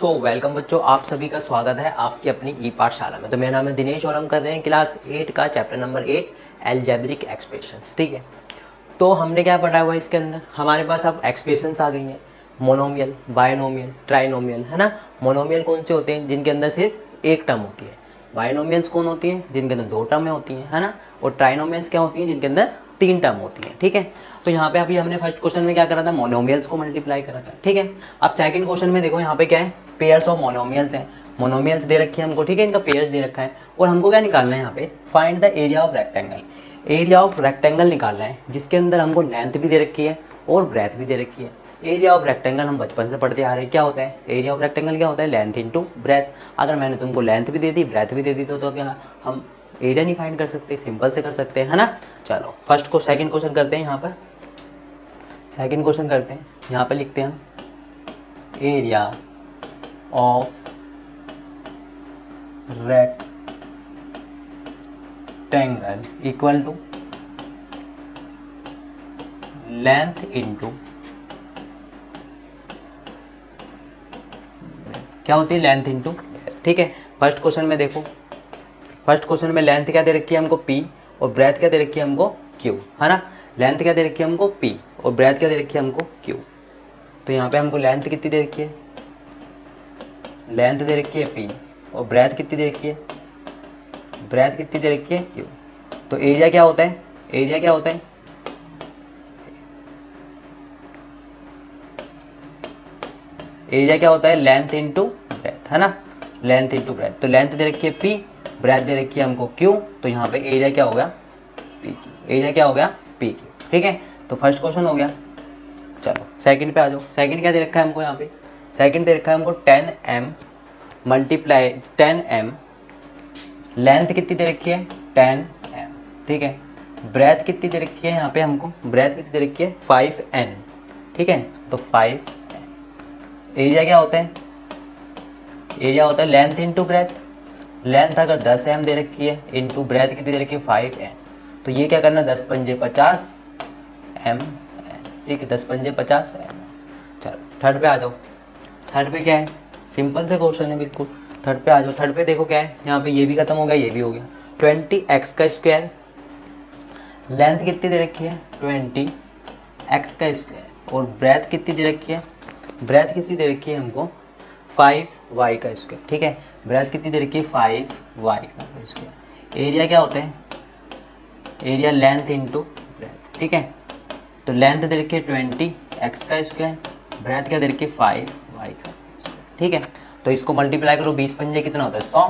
So welcome बच्चों, आप सभी का स्वागत है आपकी अपनी ई पाठशाला में। तो मेरा नाम है दिनेश और हम कर रहे हैं क्लास 8 का चैप्टर नंबर 8 एल्जेब्रिक एक्सप्रेशंस। ठीक है, तो हमने क्या पढ़ा हुआ है इसके अंदर, हमारे पास अब एक्सप्रेशंस आ गई हैं, मोनोमियल, बायनोमियल, ट्राइनोमियल, है ना। मोनोमियल कौन से होते हैं? जिनके अंदर सिर्फ एक टर्म होती है। बायनोमियल्स कौन होती हैं? जिनके अंदर दो टर्में होती हैं, है ना। और ट्राइनोमियल्स क्या होती हैं? जिनके अंदर तीन टर्म होती हैं। ठीक है, तो यहाँ पे अभी हमने फर्स्ट क्वेश्चन में क्या करा था? मोनोमियल्स को मल्टीप्लाई करा था। ठीक है, अब सेकंड क्वेश्चन में देखो यहाँ पे क्या है, पेयर्स ऑफ मोनोमियल्स हैं। मोनोमियल्स दे रखी है हमको, ठीक है, इनका पेयर्स दे रखा है और हमको क्या निकालना है यहाँ पे? Find the area of rectangle. Area of rectangle निकालना है जिसके अंदर हमको लेंथ भी दे रखी है और ब्रेथ भी दे रखी है। एरिया ऑफ रेक्टेंगल हम बचपन से पढ़ते आ रहे हैं, क्या होता है एरिया ऑफ रेक्टेंगल? क्या होता है? Length into breadth. अगर मैंने तुमको लेंथ भी दे दी, ब्रेथ भी दे दी तो क्या हम एरिया नहीं फाइंड कर सकते? सिंपल से कर सकते हैं, है ना। चलो फर्स्ट को सेकंड क्वेश्चन करते हैं। यहाँ पर सेकंड क्वेश्चन करते हैं, यहाँ पे लिखते हैं area of rectangle equal to length into, क्या होती है? Length into. ठीक है, फर्स्ट क्वेश्चन में देखो, फर्स्ट क्वेश्चन में लेंथ क्या दे रखी है हमको? p, और ब्रेथ क्या दे रखी है हमको? q, है ना। लेंथ क्या दे रखी है हमको? p, और ब्रेथ क्या दे रखी है हमको? q। तो यहाँ पे हमको लेंथ कितनी दे रखी है? लेंथ दे रखी है p, और ब्रेथ कितनी दे रखी है? ब्रेथ कितनी दे रखी है? q। तो एरिया क्या होता है? एरिया क्या होता है? एरिया क्या होता है? लेंथ इनटू ब्रेथ, है ना। Length into breadth. तो लेंथ दे रखी है p, ब्रेथ दे रखी है हमको q, तो यहाँ पे एरिया क्या हो गया? p q। एरिया क्या हो गया? p q। ठीक है, तो फर्स्ट क्वेश्चन हो गया। चलो सेकंड पे आ जाओ। सेकंड क्या दे रखा है हमको? यहाँ पे सेकंड दे रखा है हमको 10m मल्टीप्लाई 10m। लेंथ कितनी दे रखी है? 10m। ठीक है, ब्रेथ कितनी दे रखी है यहाँ पे हमको? ब्रेथ कितनी दे रखी है? 5n। ठीक है, तो 5। एरिया क्या होता है? एरिया होता है लेंथ इनटू ब्रेथ। लेंथ अगर 10m दे रखी है इनटू ब्रेथ कितनी दे रखी है? 5n। तो ये क्या करना? 10 पंजे 50 m। ठीक है, 10 पंजे 50 m। चलो थर्ड पे आ जाओ। थर्ड पे क्या है? सिंपल से क्वेश्चन है बिल्कुल। थर्ड पे आ जाओ। थर्ड पे देखो क्या है, यहाँ पे ये भी खत्म हो गया, ये भी हो गया। 20x का स्क्वायर, लेंथ कितनी दे रखी है? 20x का स्क्वायर, और ब्रेथ कितनी दे रखी है? ब्रेथ कितनी दे रखी है हमको? 5y का स्क्वायर। ठीक है, ब्रेथ कितनी दे रखी है? 5y का स्क्वायर। एरिया क्या होता है? Area length into breadth. ठीक है, तो लेंथ दे रखी है 20x का स्क्वायर, ब्रेथ क्या दे रखी है? 5y का स्क्वायर। ठीक है, तो इसको मल्टीप्लाई करो, 20 पंजे कितना होता है? 100,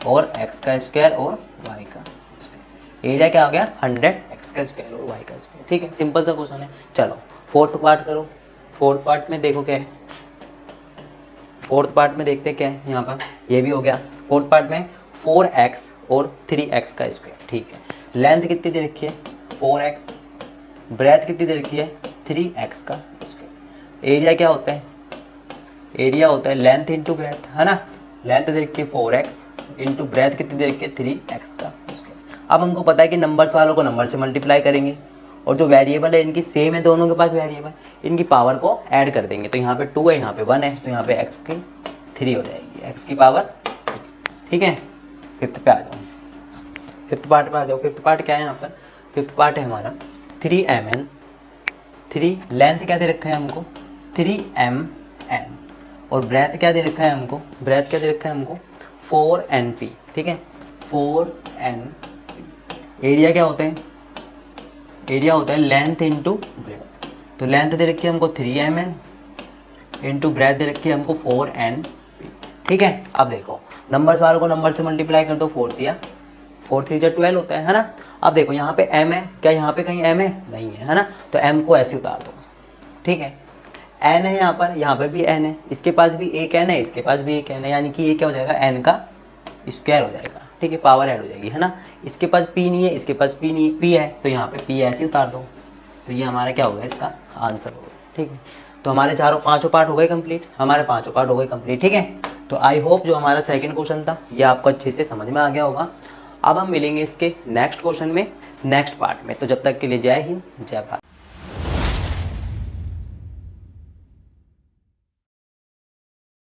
और x का स्क्वायर और y का स्क्वायर। एरिया क्या हो गया? 100x का स्क्वायर और y का स्क्वायर। ठीक है, सिंपल सा क्वेश्चन है। चलो फोर्थ पार्ट करो। फोर्थ पार्ट में देखो क्या है, फोर्थ पार्ट में देखते क्या है यहाँ पर, ये भी हो गया। फोर्थ पार्ट में 4x और 3x का स्क्वायर। ठीक है, लेंथ कितनी दे रखी है? 4x, ब्रेथ कितनी दे रखी है? 3x का स्क्वायर। एरिया क्या होता है? एरिया होता है लेंथ इंटू ब्रेथ, है ना। लेंथ दे रखी है 4x इंटू ब्रेथ कितनी दे रखी है? 3x का स्क्वायर। अब हमको पता है कि नंबर्स वालों को नंबर से मल्टीप्लाई करेंगे, और जो वेरिएबल है इनकी सेम है, दोनों के पास वेरिएबल, इनकी पावर को ऐड कर देंगे। तो यहाँ पे 2 है, यहाँ पे 1 है, तो यहाँ पे x की 3 हो जाएगी, x की पावर 3। ठीक है, फिफ्थ पे आ जाओ। फिफ्थ पार्ट पे आ जाओ। फिफ्थ पार्ट क्या है यहाँ पर? फिफ्थ पार्ट है हमारा 3mn। 3 लेंथ क्या दे रखा है हमको? 3mn, और ब्रेथ क्या दे रखा है हमको? ब्रेथ क्या दे रखा है हमको? 4np। ठीक है, 4n। एरिया क्या होता है? एरिया होता है लेंथ इंटू ब्रेथ। तो लेंथ दे रखी है हमको 3mn इंटू ब्रेथ दे रखी है हमको 4np। ठीक है, अब देखो नंबर्स वालों को नंबर से मल्टीप्लाई कर दो। 4 दिया, 4 3 जा 12 होता है ना। अब देखो यहाँ पे m है, क्या यहाँ पे कहीं m है? नहीं है, है ना। तो m को ऐसे उतार दो। ठीक है, n है यहाँ पे भी n है, इसके पास भी एक n है, इसके पास भी एक n है, यानी कि ये क्या हो जाएगा? n का स्क्वायर हो जाएगा। ठीक है, पावर ऐड हो जाएगी, है ना। इसके पास p नहीं है, इसके पास p नहीं है, p है, तो यहाँ पे p ऐसे उतार दो। तो ये हमारा क्या होगा? इसका आंसर होगा। ठीक है, तो हमारे पांचों पार्ट हो गए कंप्लीट, हमारे पांचों पार्ट हो गए कंप्लीट। ठीक है, तो आई होप जो हमारा सेकंड क्वेश्चन था ये आपको अच्छे से समझ में आ गया होगा। अब हम मिलेंगे इसके नेक्स्ट क्वेश्चन में, नेक्स्ट पार्ट में। तो जब तक के लिए जय हिंद, जय भारत।